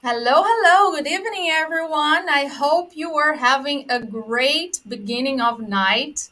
Hello, hello. Good evening, everyone. I hope you are having a great beginning of night.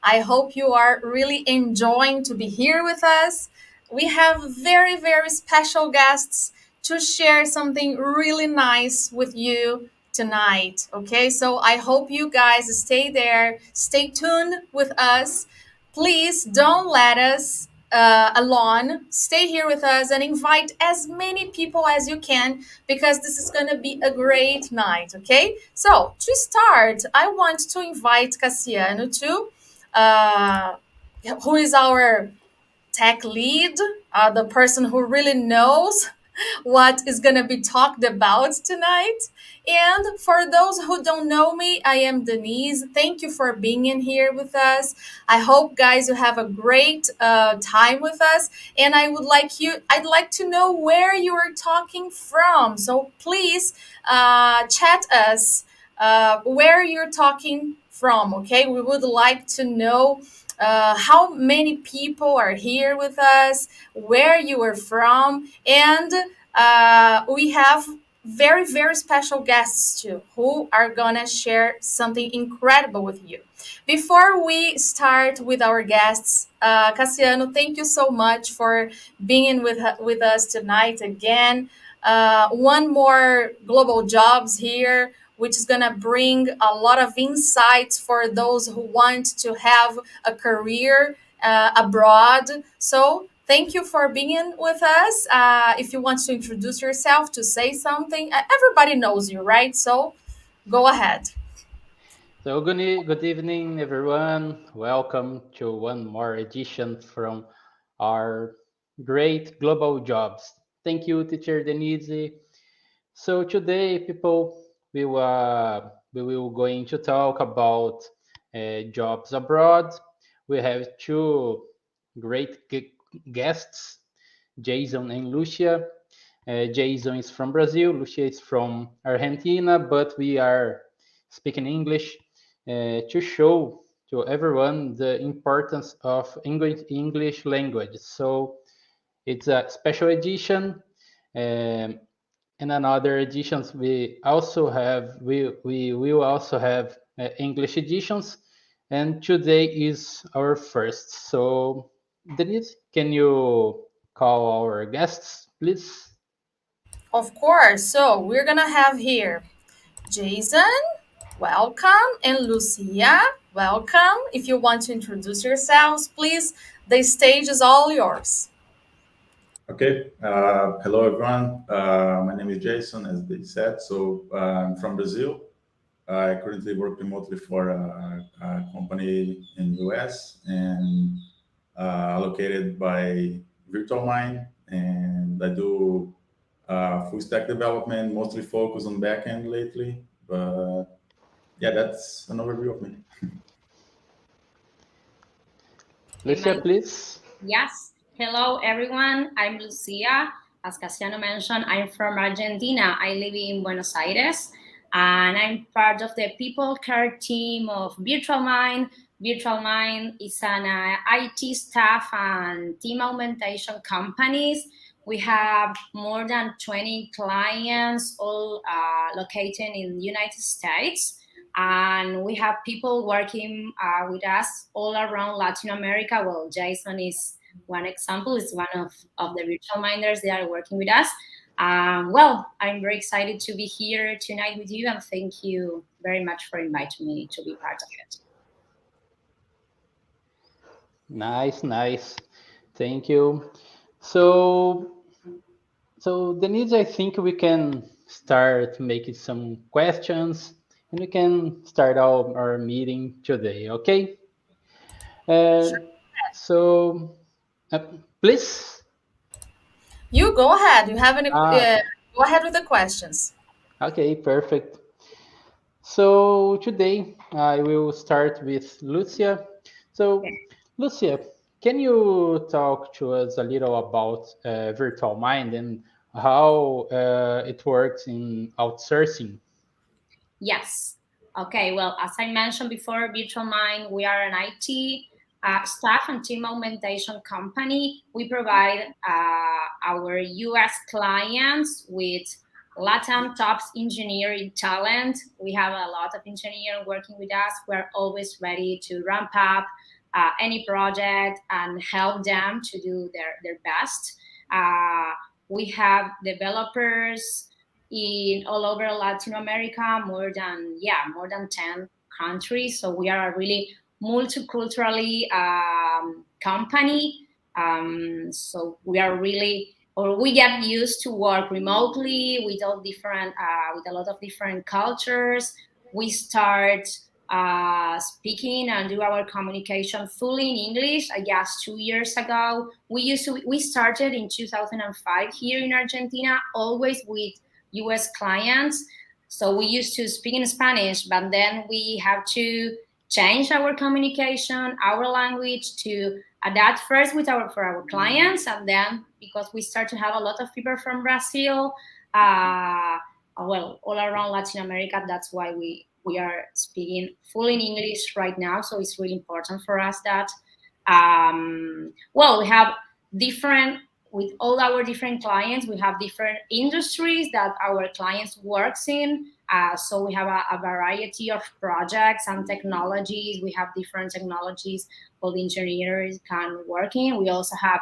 I hope you are really enjoying to be here with us. We have very, very special guests to share something really nice with you tonight. Okay, so I hope you guys stay there, stay tuned with us. Please don't let us alone. Stay here with us and invite as many people as you can because this is going to be a great night. Okay, so to start, I want to invite Cassiano to uh, who is our tech lead, the person who really knows what is going to be talked about tonight. And for those who don't know me, I am Denise. Thank you for being in here with us. I hope, guys, you have a great time with us. And I'd like to know where you are talking from. So please chat us where you're talking from. Okay, we would like to know how many people are here with us, where you are from, and we have very, very special guests too who are gonna share something incredible with you. Before we start with our guests, Cassiano, thank you so much for being with us tonight again. One more global jobs here, which is going to bring a lot of insights for those who want to have a career abroad. So, thank you for being with us. If you want to introduce yourself, to say something, everybody knows you, right? So, go ahead. So, good evening, everyone. Welcome to one more edition from our great global jobs. Thank you, Teacher Denise. So, today, people, we will going to talk about jobs abroad. We have two great guests, Jason and Lucia. Jason is from Brazil, Lucia is from Argentina, but we are speaking English to show to everyone the importance of English language. So it's a special edition. Um, and another editions we will also have English editions, and today is our first. So Denise, can you call our guests, please? Of course. So, we're going to have here Jason, welcome, and Lucia, welcome. If you want to introduce yourselves, please, the stage is all yours. Okay. Hello, everyone. My name is Jason, as they said. So I'm from Brazil. I currently work remotely for a company in US and allocated by Virtual Mind. And I do full stack development, mostly focused on backend lately. But yeah, that's an overview of me. Okay, Lucia, please. yes. Hello, everyone. I'm Lucia. As Casiano mentioned, I'm from Argentina. I live in Buenos Aires, and I'm part of the people care team of Virtual Mind. Virtual Mind is an IT staff and team augmentation companies. We have more than 20 clients, all located in the United States, and we have people working with us all around Latin America. Well, Jason is one example, is one of the virtual minders that are working with us. Well, I'm very excited to be here tonight with you, and thank you very much for inviting me to be part of it. Nice, nice. Thank you. So, so Denise, I think we can start making some questions, and we can start our meeting today. Okay? Uh, Sure. so, uh, please. You go ahead. You have any? Okay. Go ahead with the questions. Okay, perfect. So today I will start with Lucia. So, Lucia, can you talk to us a little about Virtual Mind and how it works in outsourcing? Yes. Okay. Well, as I mentioned before, Virtual Mind, we are an IT staff and team augmentation company. We provide our US clients with LATAM top engineering talent. We have a lot of engineers working with us. We're always ready to ramp up any project and help them to do their best. We have developers in all over Latin America, more than 10 countries. So we are a really multiculturally company. So we are really, or we get used to work remotely with all different, with a lot of different cultures. We start speaking and do our communication fully in English. I guess 2 years ago, we started in 2005 here in Argentina, always with U.S. clients. So we used to speak in Spanish, but then we have to change our communication, our language to adapt first for our clients, and then because we start to have a lot of people from Brazil, well, all around Latin America, that's why we are speaking fully in English right now. So it's really important for us that, well, we have different, with all our different clients, we have different industries that our clients works in. So we have a variety of projects and technologies. We have different technologies all the engineers can work in. We also have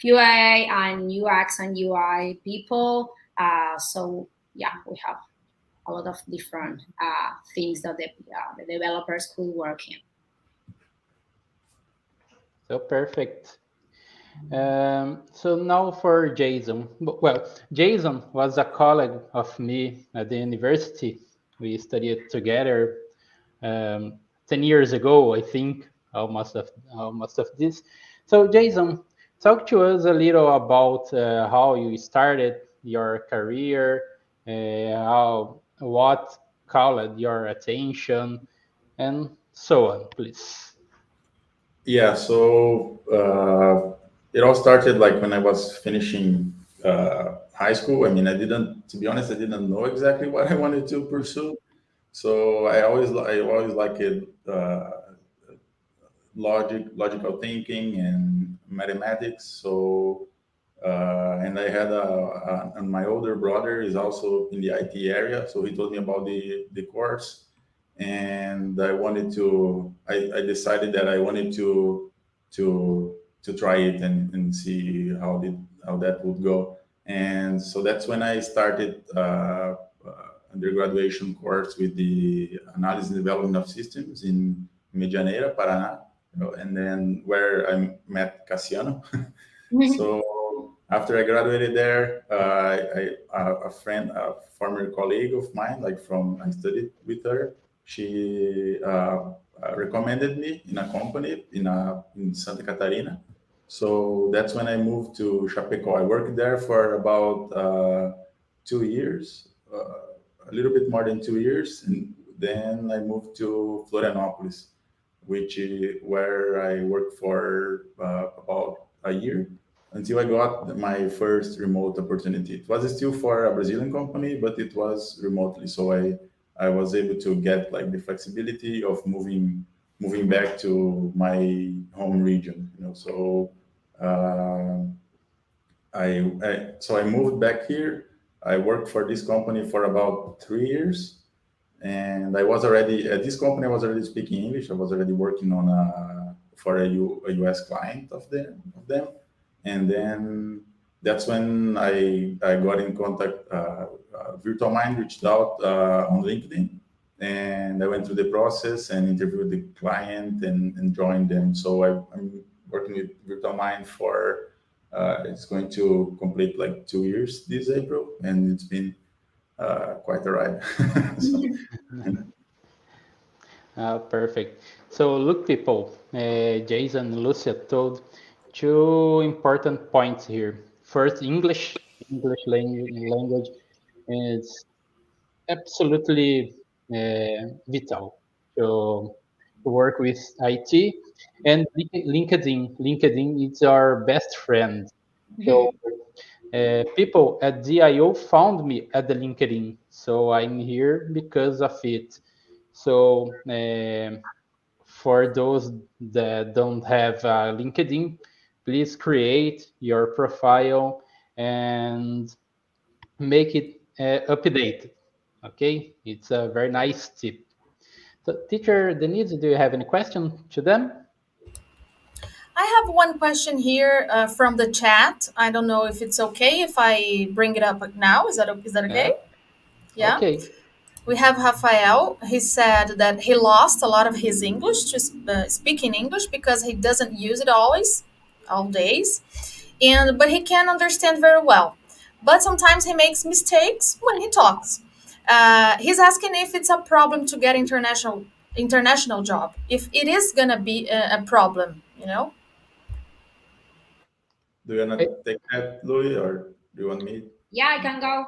QA and UX and UI people. So yeah, we have a lot of different things that the developers could work in. So perfect. So now for Djeison. Well, Djeison was a colleague of me at the university. We studied together 10 years ago, I think, almost of this. So Djeison, talk to us a little about how you started your career, what called your attention, and so on, please. Yeah, so it all started like when I was finishing high school. I mean, to be honest, I didn't know exactly what I wanted to pursue. So I always liked it, logical thinking and mathematics. So and I had and my older brother is also in the IT area, so he told me about the course, and I decided that I wanted to try it and see how that would go. And so that's when I started undergraduation course with the analysis and development of systems in Medianeira, Paraná, and then where I met Cassiano. So after I graduated there, a friend, a former colleague of mine, I studied with her. She recommended me in a company in Santa Catarina. So that's when I moved to Chapecó. I worked there for about 2 years, a little bit more than 2 years, and then I moved to Florianopolis, where I worked for about a year until I got my first remote opportunity. It was still for a Brazilian company, but it was remotely. So I was able to get like the flexibility of moving back to my home region. So I moved back here. I worked for this company for about 3 years, and I was already at this company. I was already speaking English. I was already working on for a US client of them, and then that's when I got in contact. Virtual Mind reached out on LinkedIn, and I went through the process and interviewed the client and joined them. So I'm working with Virtual Mind for it's going to complete like 2 years this April, and it's been quite a ride. Perfect. So look, people, Djeison and Lucia told two important points here. First, English language is absolutely vital to work with IT, and LinkedIn is our best friend. So people at DIO found me at the LinkedIn, so I'm here because of it. So for those that don't have LinkedIn, please create your profile and make it updated. Okay, it's a very nice tip. So, teacher Denise, do you have any question to them? I have one question here from the chat. I don't know if it's okay if I bring it up now. Is that Yeah. okay? Yeah. Okay. We have Rafael. He said that he lost a lot of his English to speaking English because he doesn't use it always, all days, and but he can understand very well. But sometimes he makes mistakes when he talks. He's asking if it's a problem to get international job. If it is gonna be a problem, you know. Do you want to take that, Louis, or do you want me? Yeah, I can go.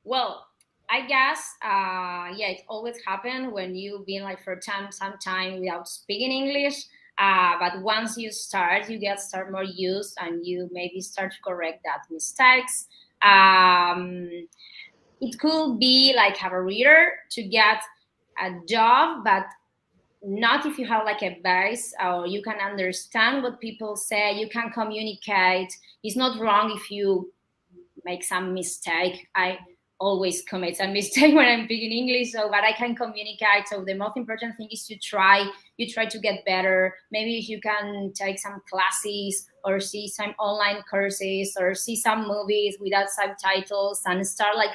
Well, I guess, yeah, it always happens when you've been like for some time without speaking English. But once you start, you start more used, and you maybe start to correct that mistakes. It could be like have a reader to get a job, but not if you have like a base or you can understand what people say, you can communicate. It's not wrong if you make some mistake. I always commit a mistake when I'm speaking English, so but I can communicate. So the most important thing is to try. You try to get better. Maybe if you can take some classes or see some online courses or see some movies without subtitles and start like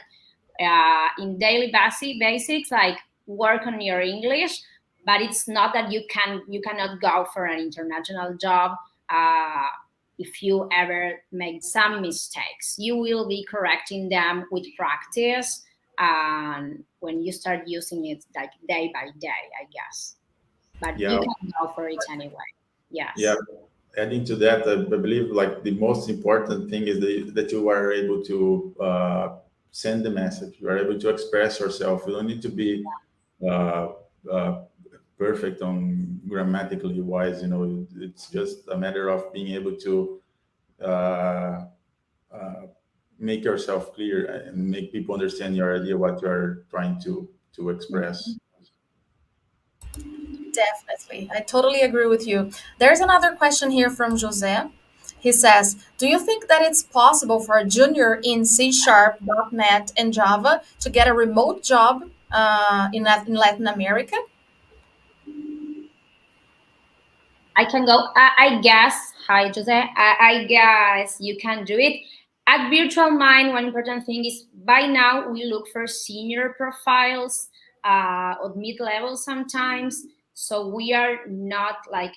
in daily basics, like work on your English. But it's not that you cannot go for an international job. If you ever make some mistakes, you will be correcting them with practice, and when you start using it like day by day, I guess. But Yeah. you can go for it anyway. Yes. Yeah. Adding to that, I believe like the most important thing is that you are able to send the message. You are able to express yourself. You don't need to be uh, uh, perfect on grammatically wise. You know, it's just a matter of being able to uh, uh, make yourself clear and make people understand your idea, what you are trying to express. Definitely. I totally agree with you. There's another question here from Jose. He says, do you think that it's possible for a junior in C Sharp, .NET, and Java to get a remote job in Latin America? I can go. I guess. Hi, Jose. I guess you can do it. At Virtual Mind, one important thing is by now we look for senior profiles or mid-level sometimes. So we are not like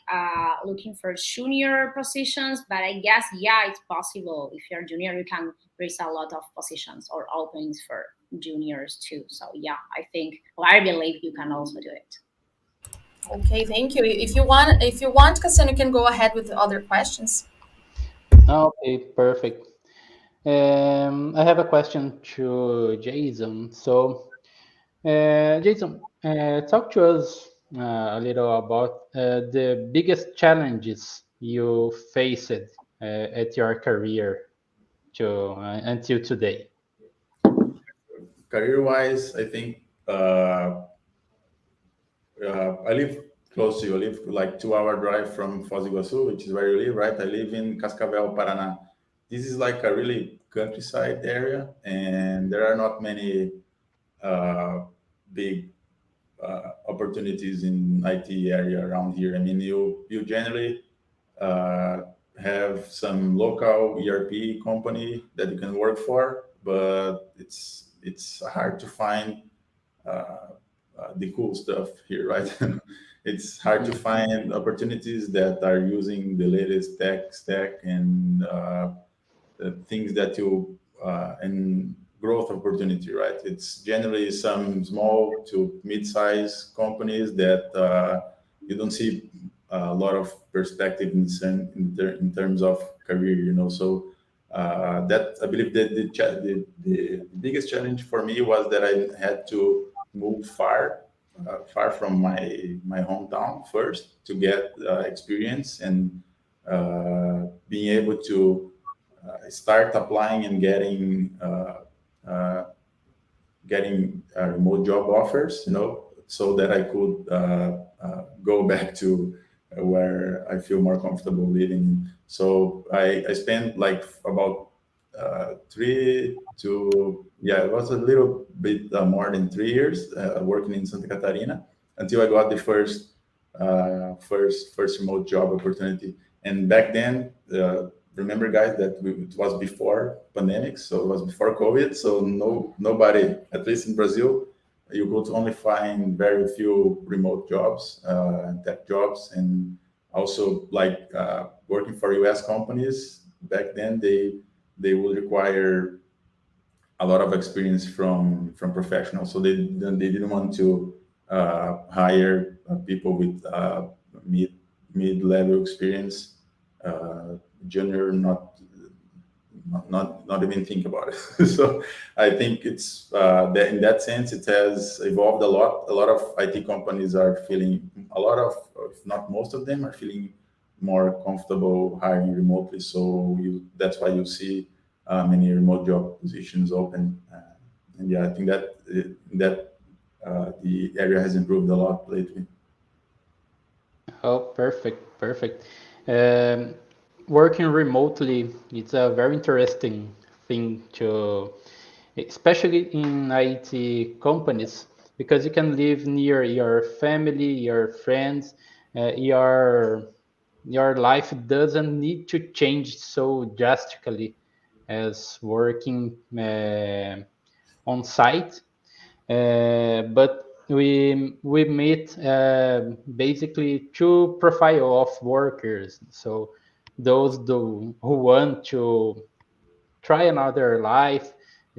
looking for junior positions, but I guess, yeah, it's possible. If you're junior, you can, there's a lot of positions or openings for juniors too. So yeah, I think, or I believe you can also do it. Okay, thank you. If you want, Cassiano, you can go ahead with the other questions. Okay, perfect. I have a question to Jason. So, Jason, talk to us a little about the biggest challenges you faced at your career until today. Career-wise, I think I live close to you. I live like 2 hour drive from Foz do Iguaçu, which is where you live, right? I live in Cascavel, Paraná. This is like a really countryside area, and there are not many big opportunities in IT area around here. I mean, you generally uh, have some local ERP company that you can work for, but it's hard to find the cool stuff here, right? It's hard to find opportunities that are using the latest tech stack and the things that you and growth opportunity, right? It's generally some small to mid-size companies that you don't see a lot of perspective in terms of career, you know. So that I believe that the biggest challenge for me was that I had to move far from my hometown first to get experience and being able to start applying and getting remote job offers, you know, so that I could go back to where I feel more comfortable living. So I spent like about it was a little bit more than 3 years working in Santa Catarina until I got the first remote job opportunity. And back then, remember guys that it was before pandemic, so it was before COVID. So nobody, at least in Brazil, you could only find very few remote jobs, tech jobs, and also like working for US companies. Back then, they would require a lot of experience from professionals, so they didn't want to hire people with mid-level experience, junior, not even think about it. So I think it's that in that sense it has evolved a lot. A lot of IT companies are feeling, if not most of them, are feeling more comfortable hiring remotely. So that's why you see many remote job positions open. And yeah, I think that the area has improved a lot lately. Oh, perfect. Working remotely, it's a very interesting thing to, especially in IT companies, because you can live near your family, your friends, your life doesn't need to change so drastically as working on site. But we meet basically two profile of workers. So those who want to try another life,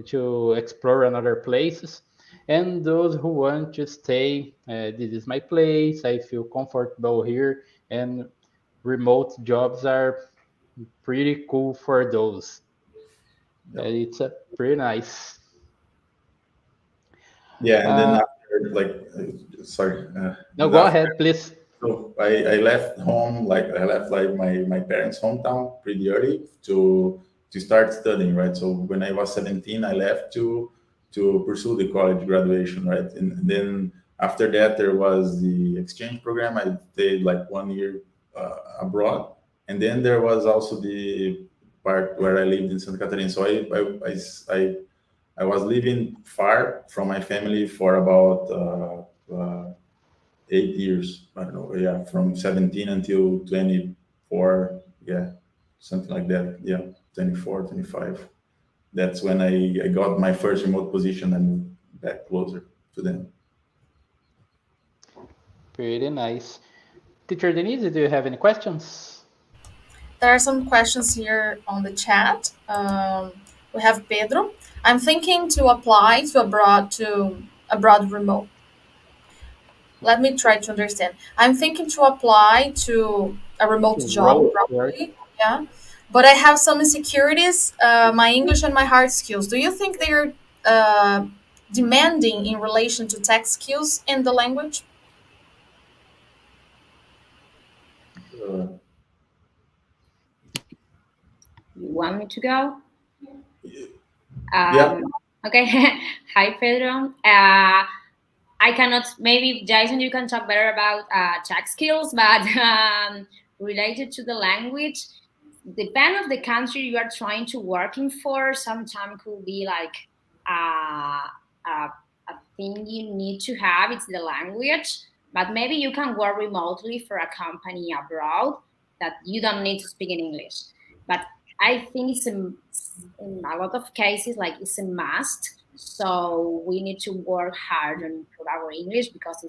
to explore another places, and those who want to stay. This is my place. I feel comfortable here, and remote jobs are pretty cool for those. Yep. It's pretty nice. Yeah, and then Uh, after, sorry, no, and go after, ahead, please. so I left home, I left like my parents' hometown pretty early to start studying, right? So when I was 17, I left to pursue the college graduation, right? And then after that, there was the exchange program. I stayed like 1 year abroad, and then there was also the part where I lived in Santa Catarina. So I was living far from my family for about 8 years. I don't know, yeah, from 17 until 24, yeah, something like that. Yeah, 24, 25. That's when I got my first remote position and moved back closer to them. Pretty nice. Teacher Denise, do you have any questions? There are some questions here on the chat. We have Pedro. I'm thinking to apply to abroad remote. Let me try to understand. I'm thinking to apply to a remote job, Work. probably. Yeah, but I have some insecurities. My English and my hard skills. Do you think they're demanding in relation to tech skills in the language? Uh, You want me to go? yeah, Okay. Hi, Pedro. I cannot, maybe Jason, you can talk better about tech skills, but related to the language, depend of the country you are trying to working for. Sometimes could be like a thing you need to have. It's the language, but maybe you can work remotely for a company abroad that you don't need to speak in English. But I think in a lot of cases, like it's a must. So we need to work hard on improve our English because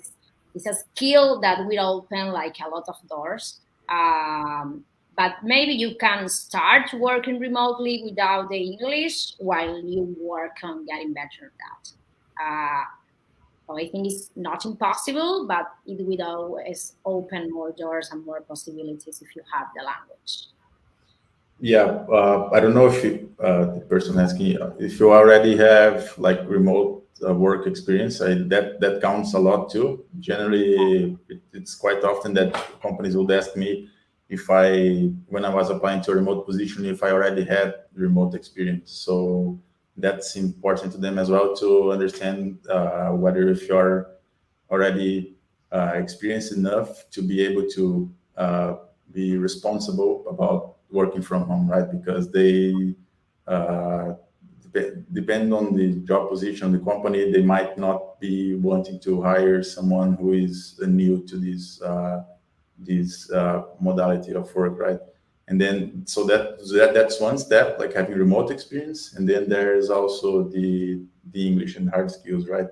it's a skill that will open like a lot of doors. But maybe you can start working remotely without the English while you work on getting better at that. So I think it's not impossible, but it will always open more doors and more possibilities if you have the language. yeah. I don't know if the person asking if you already have like remote work experience. That counts a lot too. Generally, it's quite often that companies would ask me if when I was applying to a remote position, if I already had remote experience. So that's important to them as well to understand whether if you're already experienced enough to be able to be responsible about working from home, right? Because Depending on the job position, the company, they might not be wanting to hire someone who is new to this modality of work, right? And then so that's one step, like having remote experience. And then there's also the English and hard skills, right?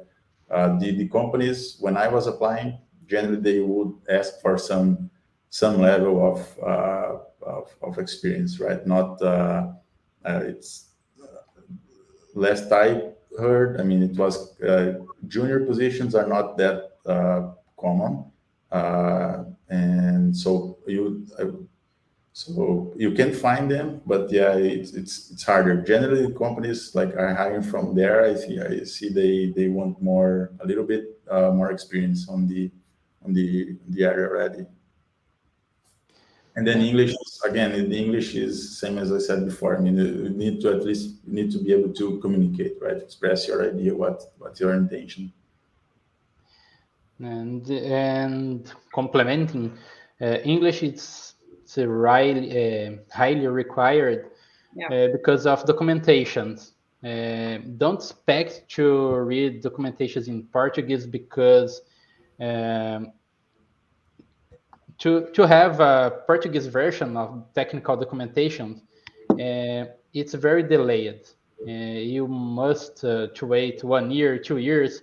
The companies, when I was applying, generally they would ask for some level of experience, right? Not it's last I heard, I mean, it was junior positions are not that common, and so you can find them, but yeah, it's harder. Generally, companies like are hiring from there. I see they want a little bit more experience on the area already. And then English, again, the English is same as I said before. I mean, you need to at least be able to communicate, right? Express your idea, what's your intention. And complementing, English it's highly required because of documentations. Don't expect to read documentations in Portuguese because to have a Portuguese version of technical documentation, it's very delayed. You must to wait 1 year, 2 years.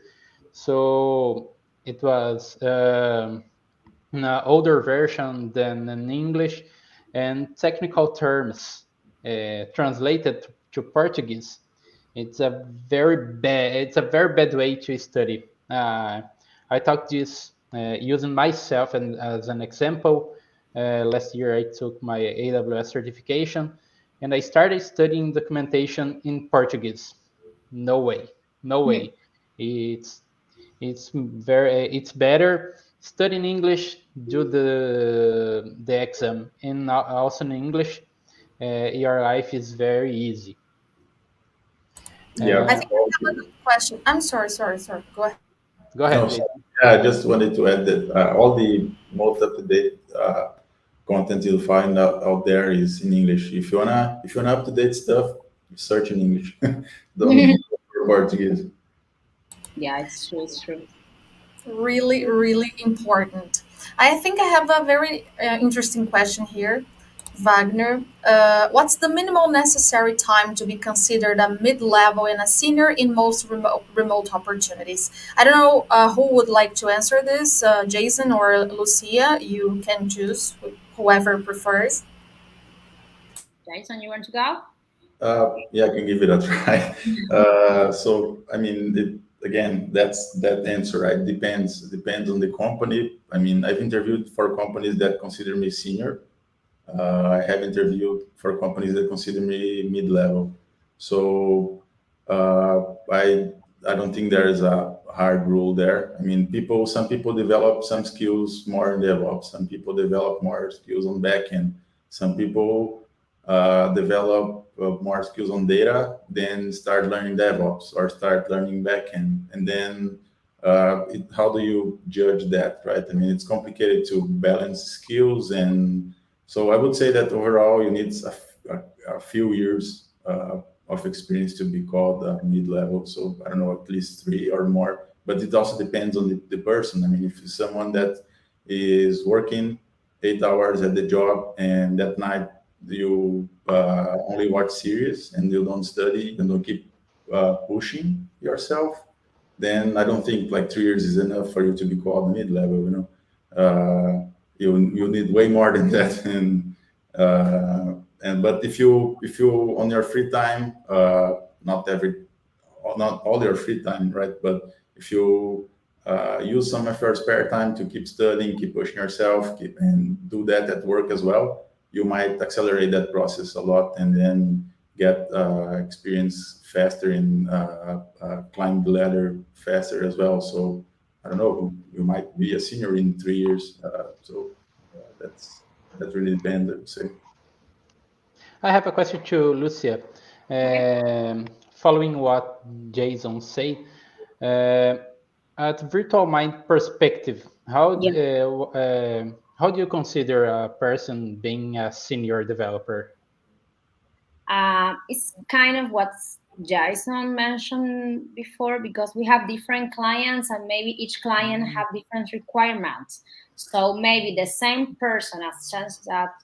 So it was an older version than in English, and technical terms translated to Portuguese. It's a very bad way to study. I talked this using myself and as an example. Last year I took my AWS certification and I started studying documentation in Portuguese. No way. It's better study in English, do the exam and also in English. Your life is very easy. Yeah. I think I have a good question. I'm sorry. Go ahead. Go ahead, No, please. yeah, I just wanted to add that all the most up-to-date content you'll find out there is in English. If you wanna up-to-date stuff, search in English. Don't look for Portuguese. Yeah, it's true. Really, really important. I think I have a very interesting question here, Wagner. What's the minimal necessary time to be considered a mid-level and a senior in most remote opportunities? I don't know who would like to answer this, Jason or Lucia. You can choose whoever prefers. Djeison, you want to go? Yeah, I can give it a try. So, I mean, again, that's that answer, right? Depends on the company. I mean, I've interviewed for companies that consider me senior. I have interviewed for companies that consider me mid-level. So I don't think there is a hard rule there. I mean, some people develop some skills more in DevOps. Some people develop more skills on backend. Some people develop more skills on data, then start learning DevOps or start learning backend. And then how do you judge that, right? I mean, it's complicated to balance skills, and so I would say that overall you need a few years of experience to be called mid-level. So I don't know, at least 3 or more. But it also depends on the person. I mean, if it's someone that is working 8 hours at the job and that night you only watch series and you don't study and don't keep pushing yourself, then I don't think like 3 years is enough for you to be called mid-level. You need way more than that. But if you on your free time, not all your free time, right? But if you use some of your spare time to keep studying, keep pushing yourself, and do that at work as well, you might accelerate that process a lot and then get experience faster and climb the ladder faster as well. So I don't know, you might be a senior in 3 years. That really depends, I would say. I have a question to Lucia. Following what Djeison said, at Virtual Mind perspective, how do you consider a person being a senior developer? It's kind of what Djeison mentioned before, because we have different clients and maybe each client have different requirements. So maybe the same person, as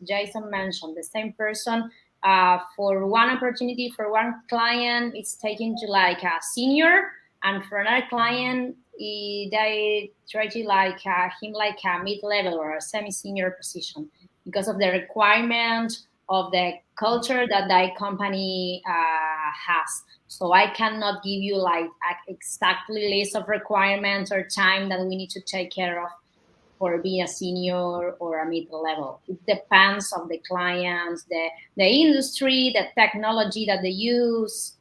Djeison mentioned, the same person for one opportunity for one client is taken to like a senior, and for another client they try to like him like a mid-level or a semi-senior position because of the requirement of the culture that that company has. So I cannot give you like exactly list of requirements or time that we need to take care of for being a senior or a middle level. It depends on the clients, the industry, the technology that they use.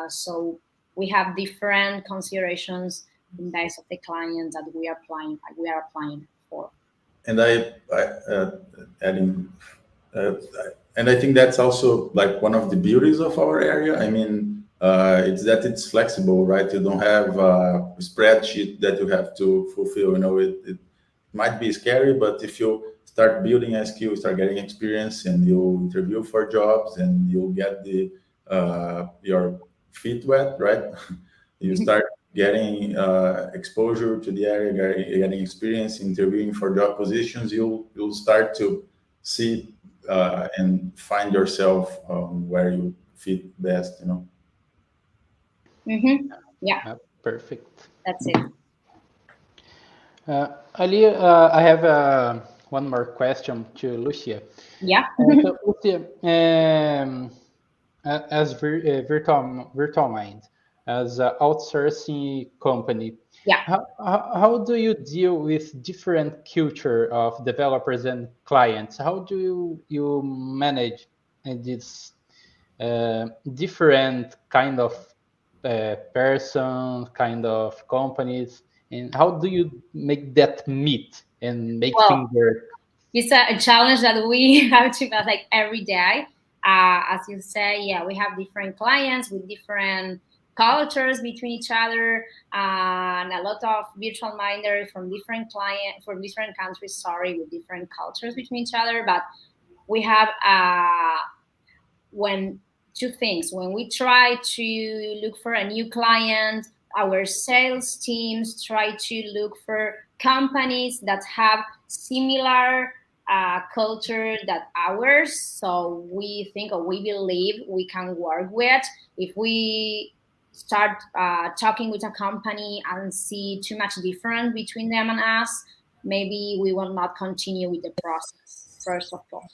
So we have different considerations in base of the clients that we are applying for. And adding, and I think that's also like one of the beauties of our area. I mean, it's that it's flexible, right? You don't have a spreadsheet that you have to fulfill. You know, it might be scary, but if you start building a skill, start getting experience, and you interview for jobs, and you get the your feet wet, right? You start getting exposure to the area, getting experience, interviewing for job positions. You'll start to see and find yourself where you fit best. You know. Yeah, Perfect. that's it. Ali, I have one more question to Lucia. Yeah. So, Lucia, as virtual mind, as an outsourcing company, Yeah. how do you deal with different culture of developers and clients? How do you manage this different kind of person, kind of companies, and how do you make that meet and make Well, things work? it's a challenge that we have to have like every day. As you say, yeah, we have different clients with different cultures between each other, and a lot of virtual minders from different countries, sorry, with different cultures between each other. But we have when two things. When we try to look for a new client, our sales teams try to look for companies that have similar culture that ours. So we think or we believe we can work with. If we start talking with a company and see too much difference between them and us, maybe we will not continue with the process, first of all.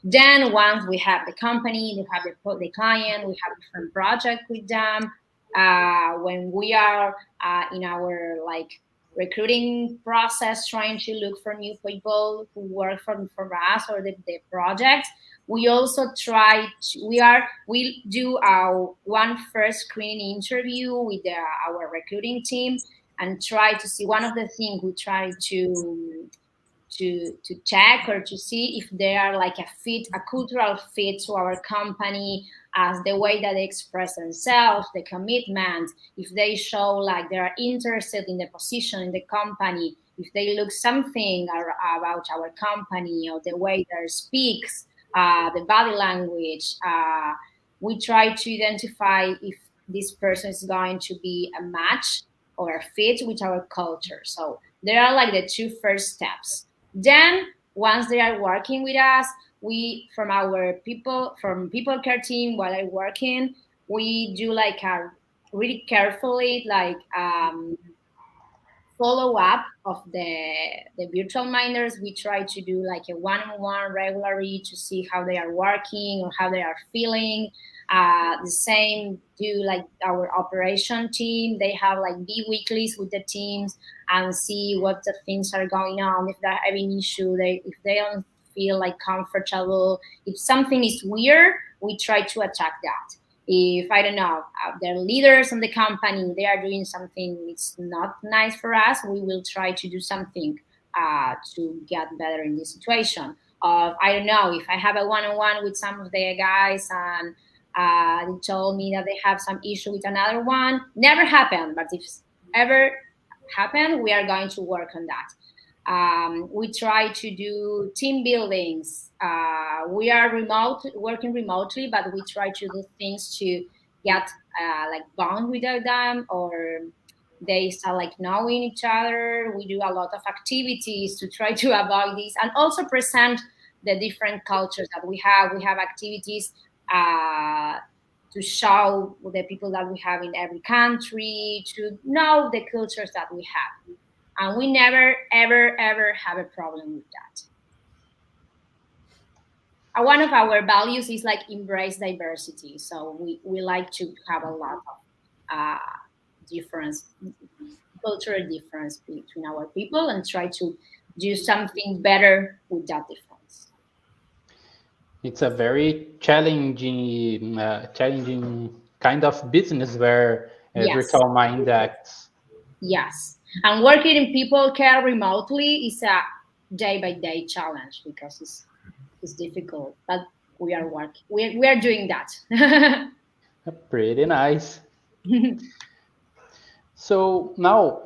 Then once we have the company, we have the client, we have different project with them. When we are in our like recruiting process, trying to look for new people who work for us or the project, we also we do our first screening interview with our recruiting team and try to see one of the things we try to check or to see if they are like a cultural fit to our company, as the way that they express themselves, the commitment, if they show like they are interested in the position in the company, if they look something about our company or the way they speaks, the body language. We try to identify if this person is going to be a match or a fit with our culture. So there are like the two first steps. Then once they are working with us, we from people care team while I'm working, we do like a really carefully like follow up of the virtual minders. We try to do like a one-on-one regularly to see how they are working or how they are feeling. The same do like our operation team. They have like bi-weeklies with the teams and see what the things are going on. If they're having issue, if they don't feel like comfortable, if something is weird, we try to attack that. If I don't know, they're leaders in the company, they are doing something it's not nice for us, we will try to do something to get better in this situation. I don't know, if I have a one-on-one with some of the guys and they told me that they have some issue with another one, never happened, but if ever happen, we are going to work on that. We try to do team buildings. We are working remotely, but we try to do things to get like bond with them, or they start like knowing each other. We do a lot of activities to try to avoid this, and also present the different cultures that we have. We have activities to show the people that we have in every country, to know the cultures that we have. And we never, ever, ever have a problem with that. One of our values is like embrace diversity. So we like to have a lot of difference, cultural difference between our people, and try to do something better with that difference. It's a very challenging kind of business where virtual mind acts. Yes, and working in people care remotely is a day-by-day challenge because it's difficult, but we are working. We are doing that. Pretty nice. So now,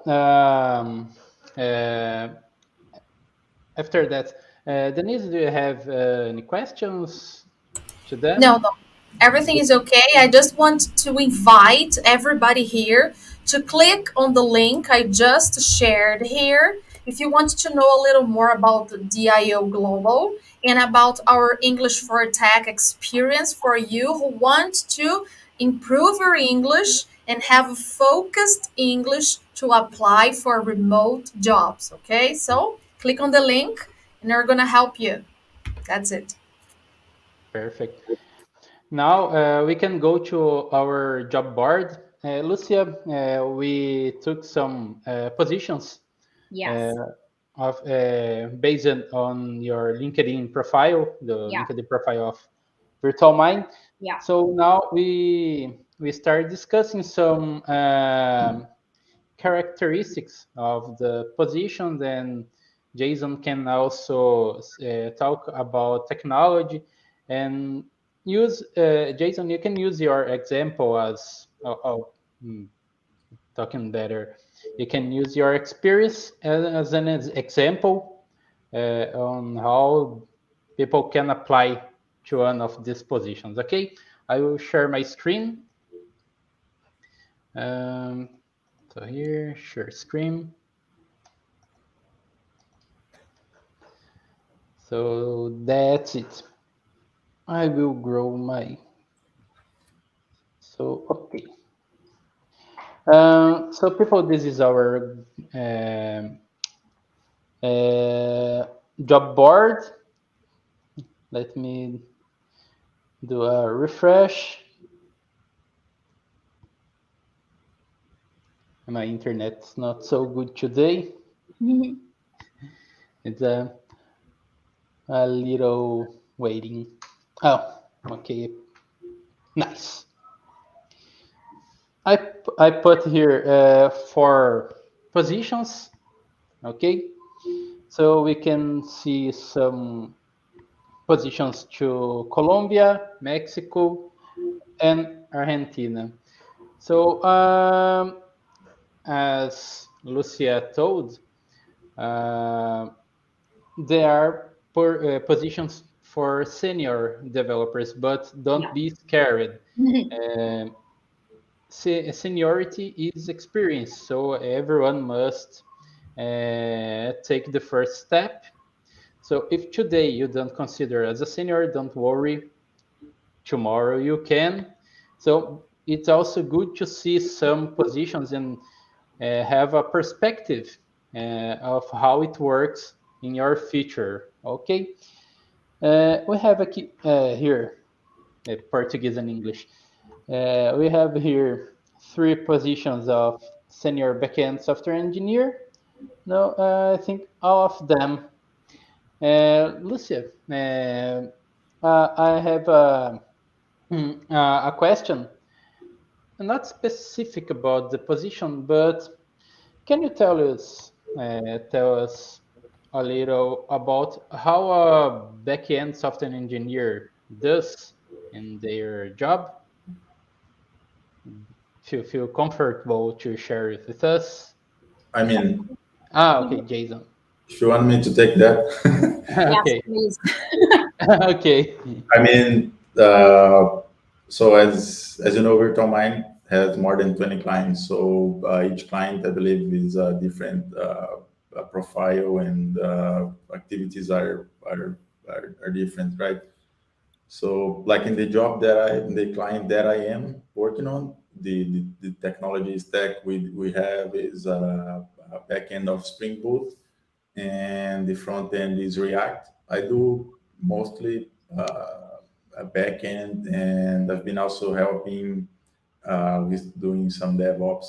after that, Denise, do you have any questions to them? No, everything is okay. I just want to invite everybody here to click on the link I just shared here. If you want to know a little more about the DIO Global and about our English for Tech experience for you who want to improve your English and have focused English to apply for remote jobs. Okay, so click on the link and they're going to help you. That's it. Perfect. Now we can go to our job board. Lucia, we took some positions of based on your LinkedIn profile, the LinkedIn profile of Virtual Mind. Yeah. So now we start discussing some characteristics of the positions, and Djeison can also talk about technology and use Djeison. You can use your example as talking better. You can use your experience as an example on how people can apply to one of these positions. Okay, I will share my screen. So here, share screen. So that's it. I will grow my. So okay. So people, this is our job board. Let me do a refresh. My internet's not so good today. It's a little waiting. Oh, okay. Nice. I put here 4 positions. Okay. So we can see some positions to Colombia, Mexico, and Argentina. So as Lucia told, there are positions for senior developers, but don't be scared. Seniority is experience, so everyone must take the first step. So if today you don't consider as a senior, don't worry, tomorrow you can. So it's also good to see some positions and have a perspective of how it works in your future. Okay, we have here Portuguese and English. We have here 3 positions of senior backend software engineer. No, I think all of them. Lucia, I have a question, not specific about the position, but can you tell us a little about how a backend software engineer does in their job? If you feel comfortable to share it with us. I mean, Okay, Djeison. If you want me to take that. Okay. Yes, please. Okay. I mean, so as you know, Virtual Mind has more than 20 clients. So each client, I believe, is a different profile, and activities are different, right? So, like in the the client that I am working on, the technology stack we have is a back end of Spring Boot, and the front end is React. I do mostly a back end, and I've been also helping with doing some DevOps.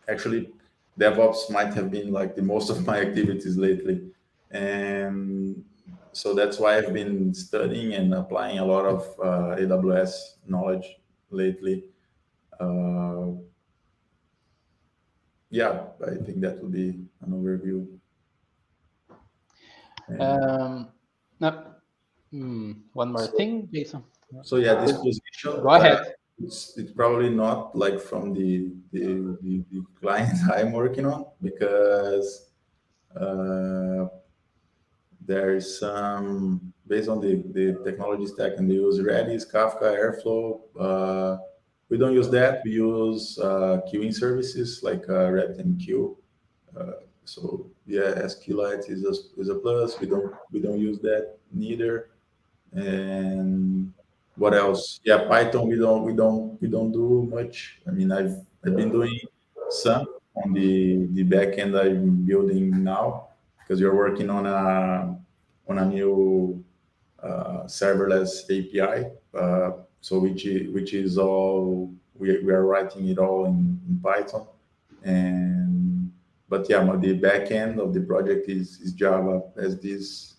Actually, DevOps might have been like the most of my activities lately, and so that's why I've been studying and applying a lot of AWS knowledge lately. Uh, yeah, I think that would be an overview. And Now, one more so, thing, Jason. so yeah, this position, Go ahead. it's probably not like from the client I'm working on, because uh, there's some based on the technology stack, and they use Redis, Kafka, Airflow. We don't use that. We use queuing services like RabbitMQ. So yeah, SQLite is a plus. We don't use that neither. And what else? Yeah, Python. We don't do much. I mean, I've been doing some on the back end I'm building now, because we're working on a new serverless API. So which is all we are writing it all in Python. And but yeah, the back end of the project is Java, as this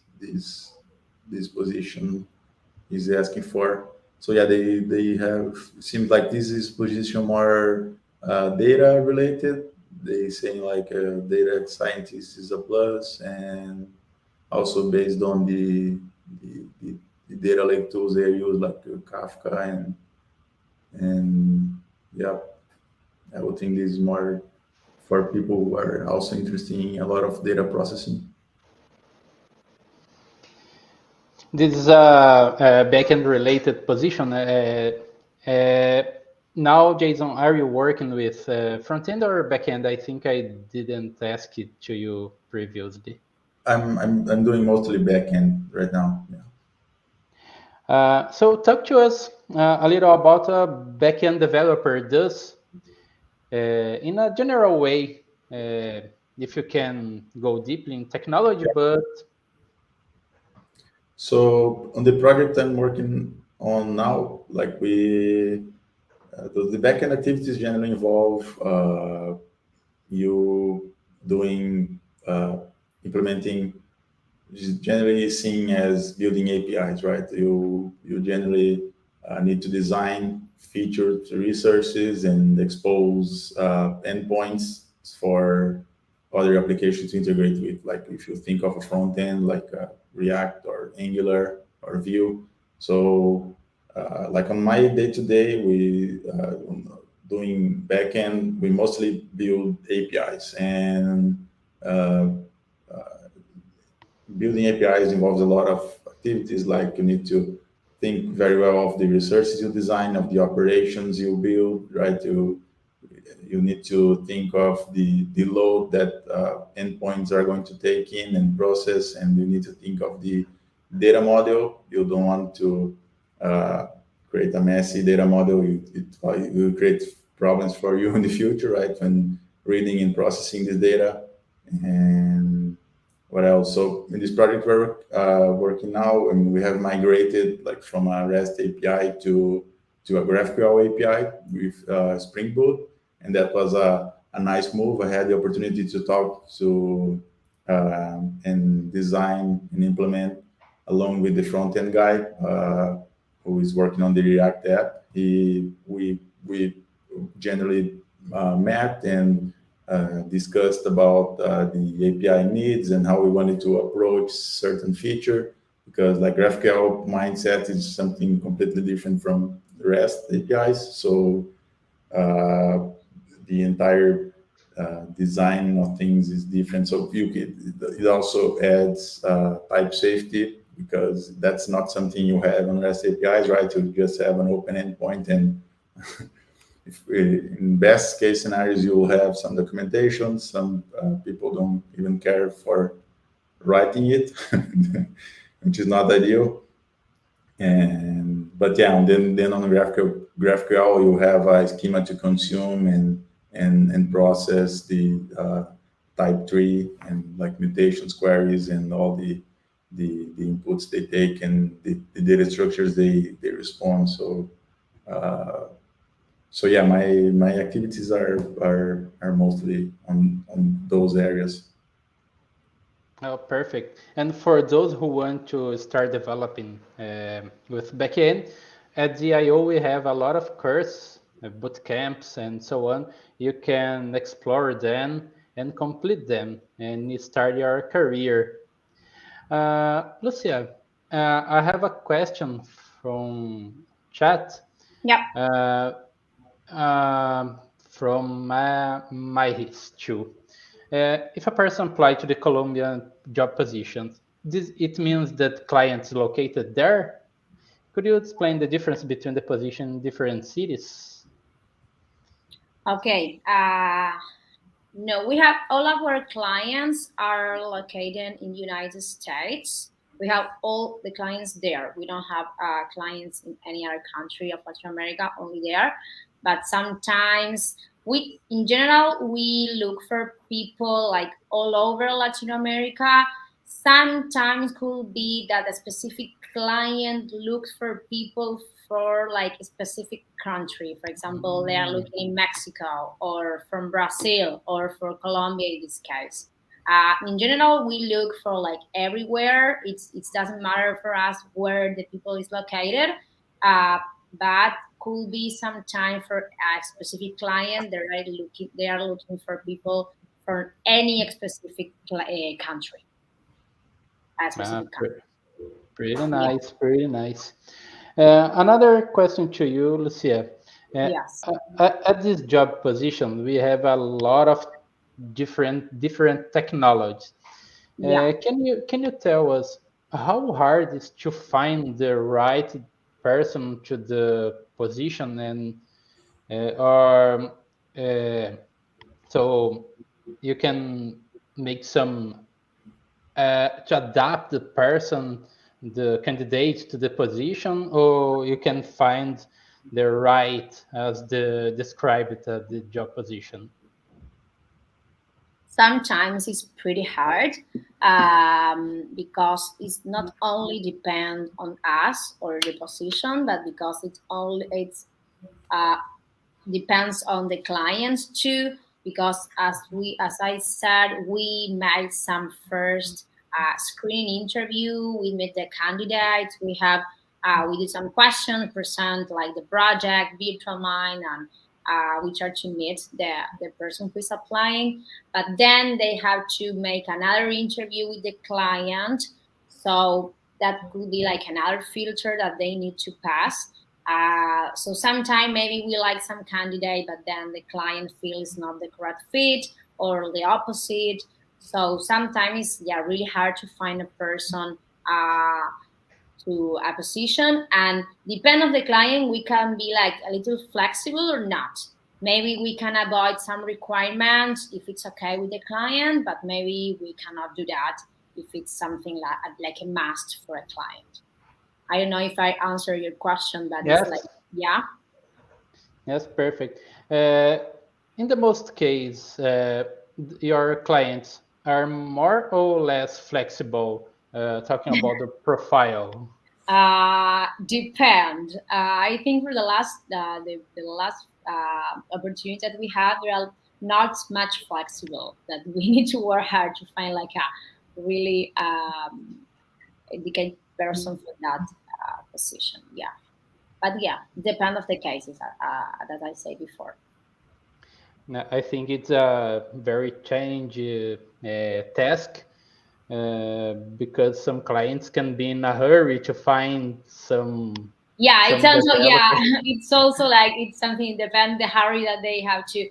position is asking for. So yeah, they have, seems like this is position more data related. They saying like data scientist is a plus, and also based on the data lake tools they use, like Kafka, and yeah, I would think this is more for people who are also interested in a lot of data processing. This is a backend related position. Now, Jason, are you working with front end or backend? I think I didn't ask it to you previously. I'm doing mostly backend right now. Yeah. So talk to us a little about a backend developer does in a general way, if you can go deeply in technology, but So on the project I'm working on now, like the backend activities generally involve you doing implementing, which is generally seen as building APIs, right? You generally need to design features, resources, and expose endpoints for other applications to integrate with. Like if you think of a front end, like React or Angular or Vue. So like on my day to day, we doing backend, we mostly build APIs, and uh, building APIs involves a lot of activities. Like you need to think very well of the resources you design, of the operations you build, right? You need to think of the load that endpoints are going to take in and process, and you need to think of the data model. You don't want to uh, create a messy data model. It will create problems for you in the future, right? When reading and processing this data. And what else? So in this project we're working now, and we have migrated like from a REST API to a GraphQL API with Spring Boot, and that was a nice move. I had the opportunity to talk to and design and implement along with the front end guy who is working on the React app. We generally met and discussed about the API needs and how we wanted to approach certain feature, because like GraphQL mindset is something completely different from the REST APIs. So the entire design of things is different. So it also adds type safety, because that's not something you have on REST APIs, right? You just have an open endpoint, and in best case scenarios, you will have some documentation. Some people don't even care for writing it, which is not ideal. But yeah, then on the GraphQL, you have a schema to consume and process the type tree and like mutations queries and all the inputs they take and the data structures they respond. So yeah, my activities are mostly on those areas. Oh, perfect. And for those who want to start developing with backend, at DIO we have a lot of courses, boot camps, and so on. You can explore them and complete them and start your career. Lucia, I have a question from chat. Yeah. From my too. If a person applied to the Colombian job position, it means that clients located there. Could you explain the difference between the position in different cities? Okay. No, we have all of our clients are located in United States. We have all the clients there. We don't have clients in any other country of Latin America, only there. But sometimes in general, we look for people like all over Latin America. Sometimes could be that a specific client looks for people for like a specific country. For example, they are looking in Mexico or from Brazil or for Colombia in this case. In general, we look for like everywhere. It doesn't matter for us where the people is located, but could be some time for a specific client. They are looking for people from any specific country. Pretty nice, pretty nice. Another question to you, Lucia. Yes. At this job position, we have a lot of different technologies. Yeah. Can you tell us how hard it is to find the right person to the position, and so you can make some to adapt the person, the candidate to the position, or you can find the right as described at the job position? Sometimes it's pretty hard because it's not only depend on us or the position, but because it's depends on the clients too. Because as I said, we made some first screening interview. We met the candidates. We did some questions, present like the project, virtual mind, and we try to meet the person who is applying. But then they have to make another interview with the client. So that could be like another filter that they need to pass. So sometimes maybe we like some candidate, but then the client feels not the correct fit or the opposite. So sometimes it's really hard to find a person to a position, and depend on the client, we can be like a little flexible or not. Maybe we can avoid some requirements if it's okay with the client, but maybe we cannot do that if it's something like a must for a client. I don't know if I answer your question, but yes. It's like, yeah. Yes, perfect. In the most case, your clients are more or less flexible, talking about the profile? Depend. I think for the last opportunity that we had, we are not much flexible. That we need to work hard to find like a really dedicated person for that position. Yeah, but yeah, depend of the cases that I say before. I think it's a very challenging task because some clients can be in a hurry to find some. Yeah, it's also it's also like it's something depends the hurry that they have to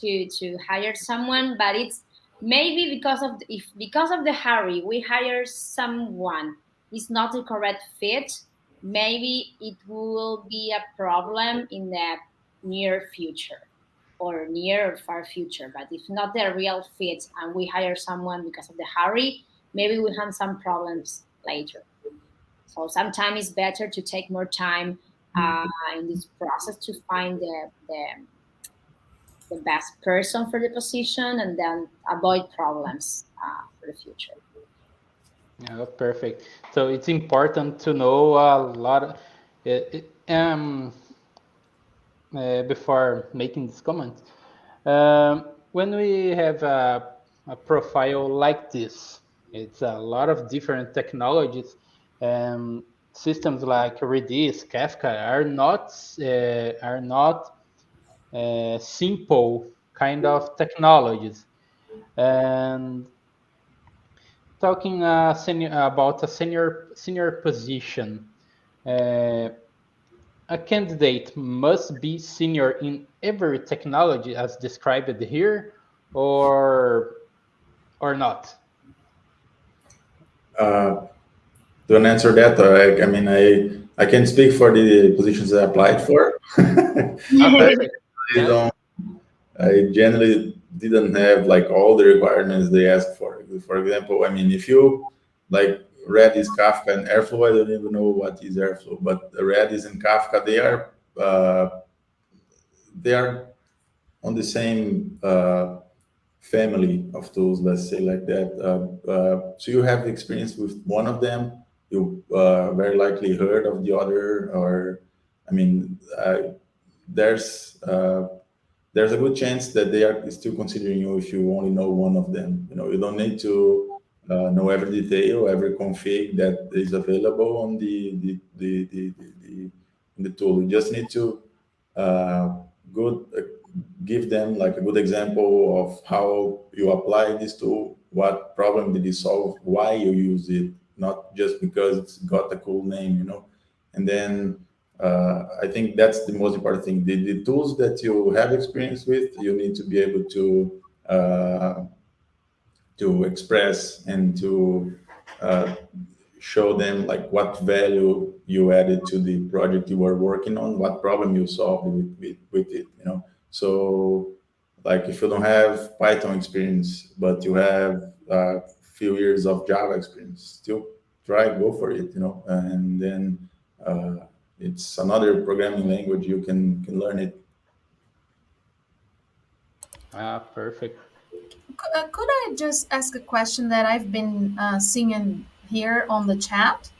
to hire someone, but it's maybe because of the hurry we hire someone is not the correct fit. Maybe it will be a problem in the near future or near or far future. But if not the real fit and we hire someone because of the hurry, maybe we have some problems later. So sometimes it's better to take more time in this process to find the best person for the position and then avoid problems for the future. Yeah, perfect. So it's important to know a lot. Before making this comment, when we have a profile like this, it's a lot of different technologies. Systems like Redis, Kafka are not simple kind of technologies. And talking about a senior position, a candidate must be senior in every technology as described here, or not? To answer that, I mean, I can speak for the positions I applied for. Perfect. I Yeah. don't. I generally didn't have like all the requirements they asked for. For example, I mean, if you like Redis, Kafka, and Airflow, I don't even know what is Airflow, but Redis and Kafka, they are on the same family of tools, let's say like that. So you have experience with one of them, you very likely heard of the other, or I mean, there's a good chance that they are still considering you if you only know one of them. You know, you don't need to know every detail, every config that is available on the tool. You just need to uh, good give them like a good example of how you apply this tool, what problem did it solve, why you use it, not just because it's got a cool name, you know. And then I think that's the most important thing. The tools that you have experience with, you need to be able to express and to uh, show them like what value you added to the project you were working on, what problem you solved with it, you know. So like if you don't have Python experience, but you have a few years of Java experience, still try, go for it, you know. And then it's another programming language, you can learn it. Perfect. Could I just ask a question that I've been seeing here on the chat?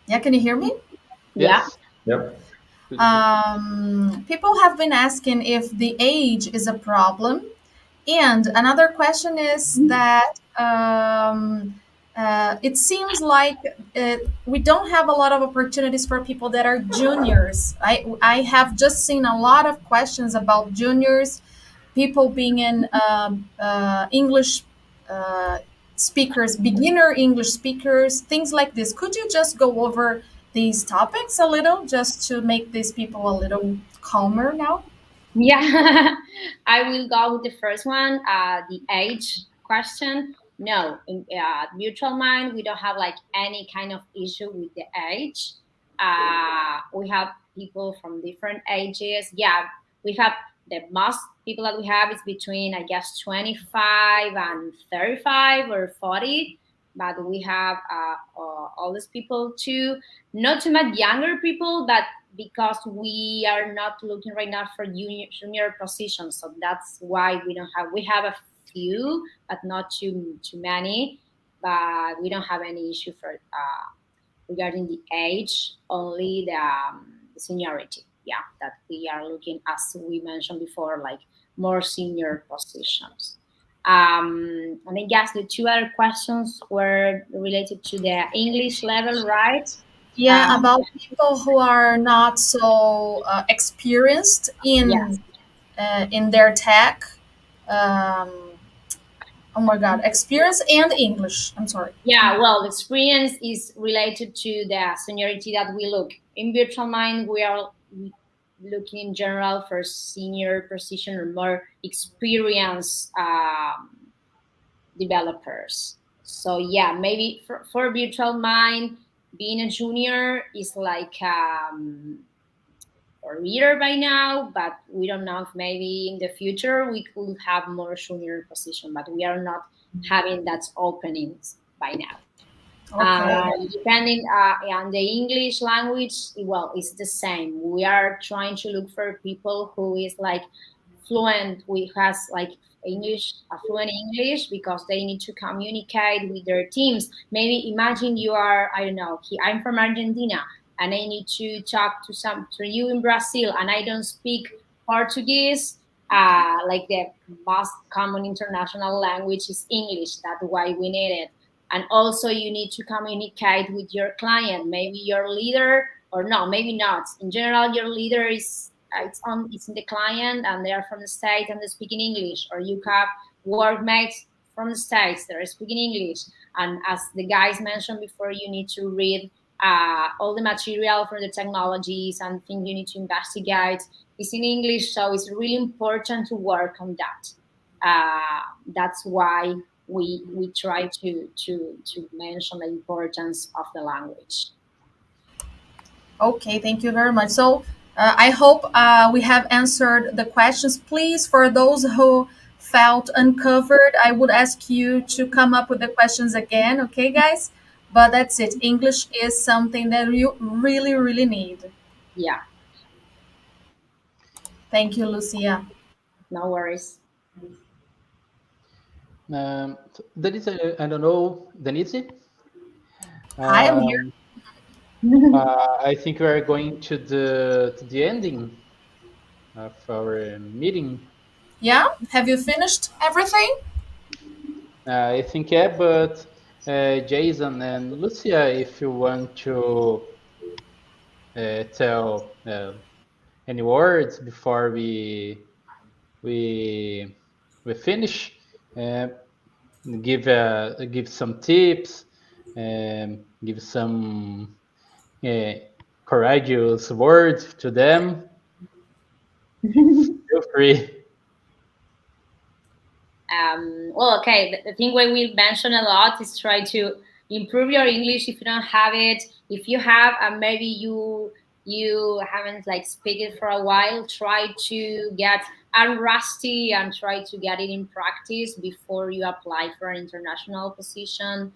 Yeah, can you hear me? Yeah. Yes. Yep. People have been asking if the age is a problem. And another question is that it seems like we don't have a lot of opportunities for people that are juniors. I have just seen a lot of questions about juniors, people being in English speakers, beginner English speakers, things like this. Could you just go over these topics a little just to make these people a little calmer now? Yeah, I will go with the first one, the age question. No, in Mutual Mind, we don't have like any kind of issue with the age. We have people from different ages. Yeah, we have the most people that we have is between, I guess, 25 and 35 or 40. But we have all these people too. Not too much younger people, but because we are not looking right now for junior positions, so that's why we have a few, but not too many. But we don't have any issue for regarding the age, only the seniority. Yeah, that we are looking, as we mentioned before, like more senior positions. And I guess the two other questions were related to the English level, right? Yeah, about people who are not so experienced Yes. in their tech. Um, oh my God, experience and English. I'm sorry. Yeah, well, the experience is related to the seniority that we look. In Virtual Mind, looking in general for senior position or more experienced developers. So yeah, maybe for virtual mind, being a junior is like or leader by now, but we don't know if maybe in the future we could have more junior position, but we are not having that openings by now. Okay. Depending on the English language, well, it's the same. We are trying to look for people who is like fluent, who has like English, fluent English, because they need to communicate with their teams. Maybe imagine you are, I don't know, I'm from Argentina, and I need to talk to you in Brazil, and I don't speak Portuguese. Like the most common international language is English. That's why we need it. And also you need to communicate with your client, maybe your leader, or no, maybe not. In general, your leader is it's in the client, and they are from the States and they speak in English, or you have workmates from the States that are speaking English. And as the guys mentioned before, you need to read all the material for the technologies and things you need to investigate is in English. So it's really important to work on that. That's why we try to mention the importance of the language. Okay, thank you very much. So I hope we have answered the questions. Please, for those who felt uncovered, I would ask you to come up with the questions again, okay, guys? But that's it. English is something that you really, really need. Yeah, Thank you, Lucia. no worries. Denise, I don't know, Denise? Hi, I'm here. Um, I think we are going to the ending of our meeting. Yeah? Have you finished everything? I think yeah, but Jason and Lucia, if you want to tell any words before we we finish, uh, give some tips, give some uh, courageous words to them. Feel free. Well, okay. The thing we mention a lot is try to improve your English if you don't have it. If you have, and maybe you haven't like speak it for a while, try to get unrusty and try to get it in practice before you apply for an international position.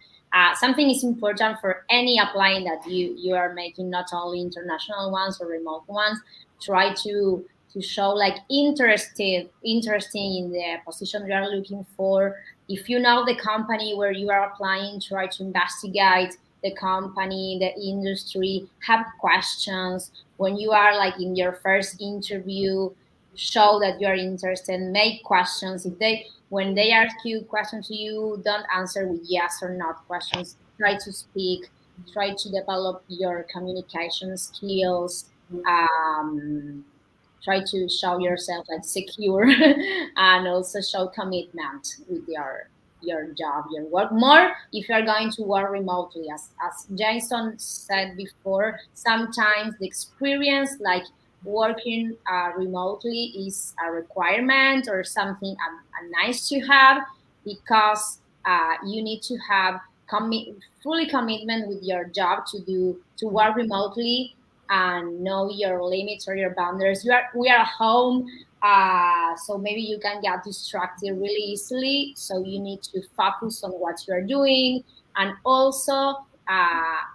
Something is important for any applying that you are making, not only international ones or remote ones. Try to show like interesting in the position you are looking for. If you know the company where you are applying, try to investigate the company, the industry, have questions. When you are like in your first interview, show that you are interested, make questions. If they when they ask you questions to you, don't answer with yes or not questions. Try to speak, try to develop your communication skills. um, Try to show yourself like secure and also show commitment with your job, your work, more if you're going to work remotely. As Jason said before, sometimes the experience like working remotely is a requirement or something a nice to have, because you need to have fully commitment with your job to work remotely and know your limits or your boundaries. We are home, so maybe you can get distracted really easily. So you need to focus on what you are doing, and also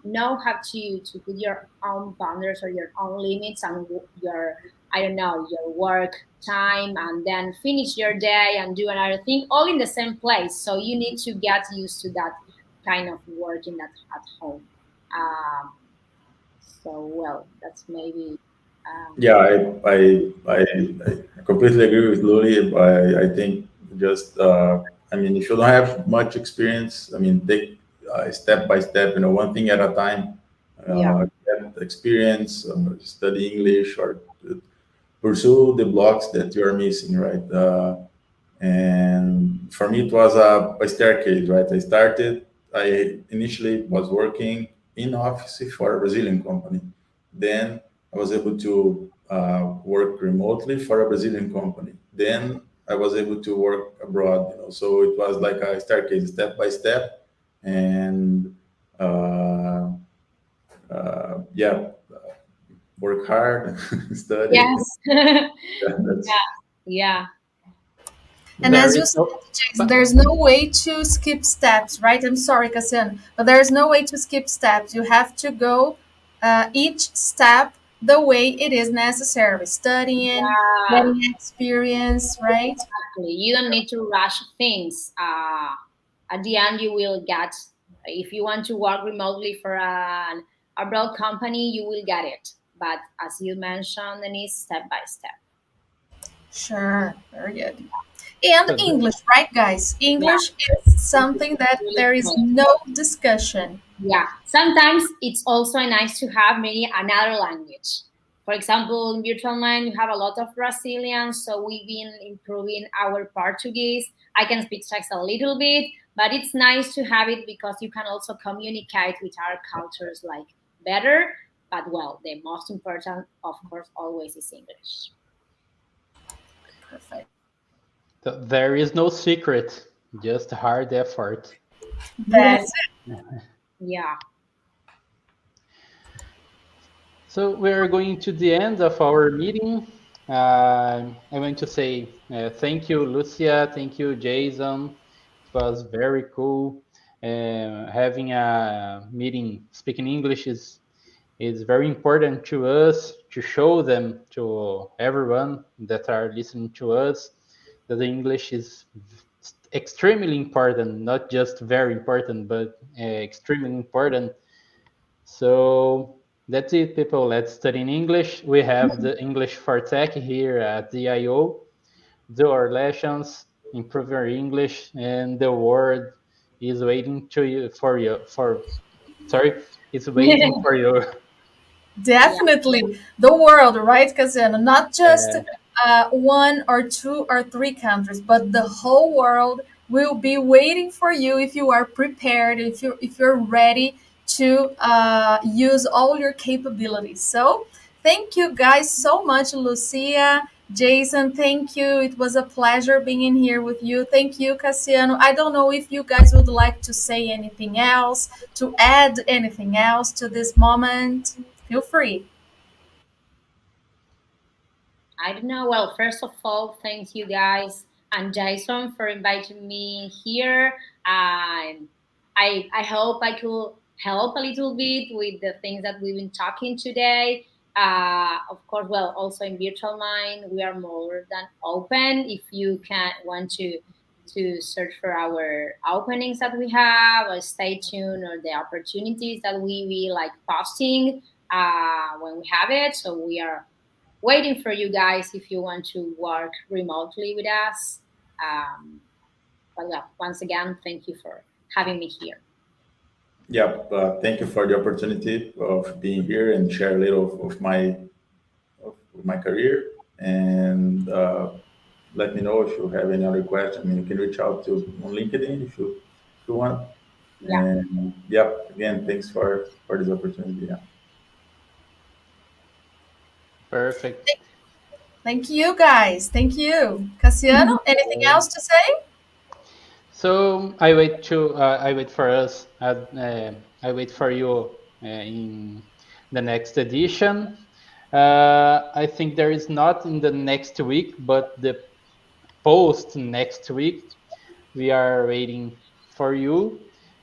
know how to put your own boundaries or your own limits and your, I don't know, your work time, and then finish your day and do another thing all in the same place. So you need to get used to that kind of working at home. Um, so, well, that's maybe. Yeah, I completely agree with Luli. I think just, I mean, if you don't have much experience, I mean, take step by step, one thing at a time. Yeah. Get experience, study English, or pursue the blocks that you are missing, right? And for me, it was a staircase, right? I initially was working in office for a Brazilian company. Then I was able to work remotely for a Brazilian company. Then I was able to work abroad, so it was like a staircase, step by step, and work hard, study. Yes. Yeah. And There as you is said, no, Jason, there's no way to skip steps, right? I'm sorry, Cassiano, but there's no way to skip steps. You have to go each step the way it is necessary, studying, getting experience, right? Exactly. You don't need to rush things. At the end, you will get, if you want to work remotely for an abroad company, you will get it. But as you mentioned, Denise, step by step. Sure, very good. And so English, right, guys? English is something that there is no discussion. Yeah. Sometimes it's also nice to have maybe another language. For example, in Virtual Mind, you have a lot of Brazilians, so we've been improving our Portuguese. I can speak Czech a little bit, but it's nice to have it because you can also communicate with our cultures like better. But well, the most important, of course, always is English. Perfect. there is no secret, just hard effort. That's it. Yeah. So we're going to the end of our meeting. I want to say thank you, Lucia. Thank you, Djeison. It was very cool. Having a meeting speaking English is very important to us to show them to everyone that are listening to us that the English is extremely important, not just very important, but extremely important. So that's it, people. Let's study in English. We have the English for Tech here at DIO. Do our lessons, improve your English, and the world is waiting to you for you. It's waiting for you. Definitely. The world, right, Cassiano? Not just one or two or three countries, but the whole world will be waiting for you if you are prepared, if you're ready to use all your capabilities. So thank you guys so much, Lucia. Djeison, thank you. It was a pleasure being in here with you. Thank you, Cassiano. I don't know if you guys would like to say anything else, to add anything else to this moment. Feel free. I don't know. Well, first of all, thank you guys and Jason for inviting me here. I hope I could help a little bit with the things that we've been talking today. Of course, well, also in Virtual Mind, we are more than open. If you want to search for our openings that we have, or stay tuned, or the opportunities that we be like posting when we have it. So we are waiting for you guys if you want to work remotely with us. But well, once again, thank you for having me here. Yeah, thank you for the opportunity of being here and share a little of my career. And let me know if you have any other question. I mean, you can reach out to on LinkedIn if you want. Yeah. And again, thanks for this opportunity. Yeah. Perfect. Thank you, guys. Thank you. Cassiano, anything else to say? So I wait for us. I wait for you in the next edition. I think there is not in the next week, but the post next week. We are waiting for you,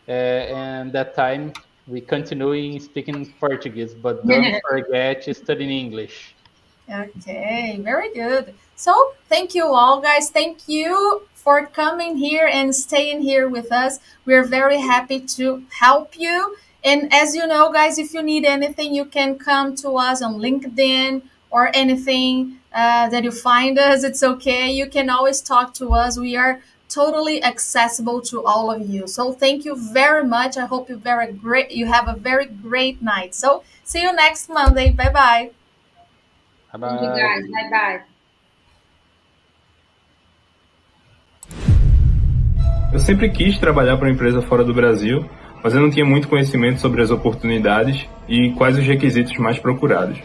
and that time we continue speaking Portuguese, but don't forget to study English. Okay, very good. So, thank you all, guys. Thank you for coming here and staying here with us. We're very happy to help you. And as you know, guys, if you need anything, you can come to us on LinkedIn or anything that you find us. It's okay. You can always talk to us. We are totally accessible to all of you. So, thank you very much. I hope you have a very great night. So, see you next Monday. Bye bye. Bye Thank you bye. guys. Bye bye. Eu sempre quis trabalhar para uma empresa fora do Brasil, mas eu não tinha muito conhecimento sobre as oportunidades e quais os requisitos mais procurados.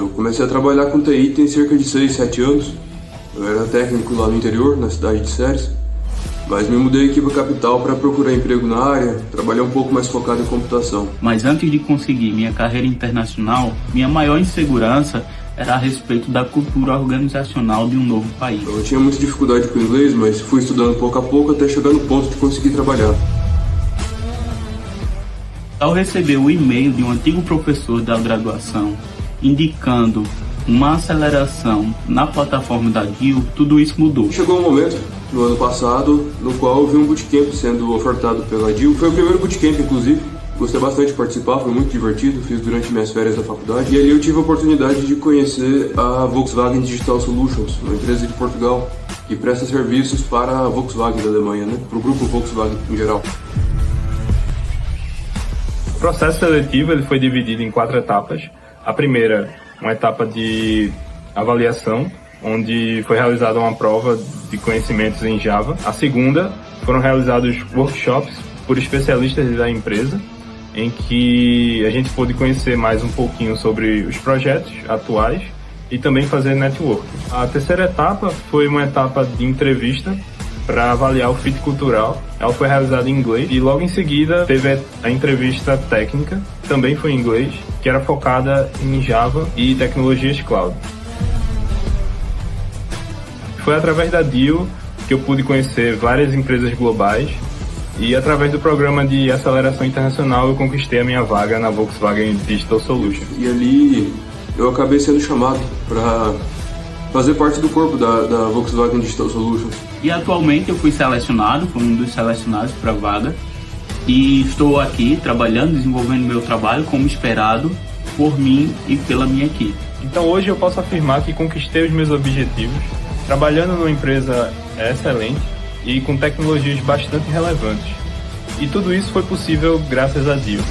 Eu comecei a trabalhar com TI tem cerca de 6, 7 anos. Eu era técnico lá no interior, na cidade de Séries, mas me mudei aqui para a capital para procurar emprego na área, trabalhar um pouco mais focado em computação. Mas antes de conseguir minha carreira internacional, minha maior insegurança era a respeito da cultura organizacional de um novo país. Eu tinha muita dificuldade com o inglês, mas fui estudando pouco a pouco até chegar no ponto de conseguir trabalhar. Ao receber o e-mail de um antigo professor da graduação indicando uma aceleração na plataforma da DIO, tudo isso mudou. Chegou um momento, no ano passado, no qual eu vi um bootcamp sendo ofertado pela DIO. Foi o primeiro bootcamp, inclusive. Gostei bastante de participar, foi muito divertido, fiz durante minhas férias da faculdade. E ali eu tive a oportunidade de conhecer a Volkswagen Digital Solutions, uma empresa de Portugal, que presta serviços para a Volkswagen da Alemanha, né? Para o grupo Volkswagen em geral. O processo seletivo ele foi dividido em 4 etapas. A primeira, uma etapa de avaliação, onde foi realizada uma prova de conhecimentos em Java. A segunda, foram realizados workshops por especialistas da empresa, em que a gente pôde conhecer mais um pouquinho sobre os projetos atuais e também fazer networking. A terceira etapa foi uma etapa de entrevista para avaliar o fit cultural. Ela foi realizada em inglês e logo em seguida teve a entrevista técnica, também foi em inglês, que era focada em Java e tecnologias cloud. Foi através da DIO que eu pude conhecer várias empresas globais e através do programa de aceleração internacional eu conquistei a minha vaga na Volkswagen Digital Solutions. E ali eu acabei sendo chamado para fazer parte do corpo da Volkswagen Digital Solutions. E atualmente eu fui selecionado, fui um dos selecionados para a vaga e estou aqui trabalhando, desenvolvendo meu trabalho como esperado por mim e pela minha equipe. Então hoje eu posso afirmar que conquistei os meus objetivos, trabalhando numa empresa excelente e com tecnologias bastante relevantes. E tudo isso foi possível graças a DIO.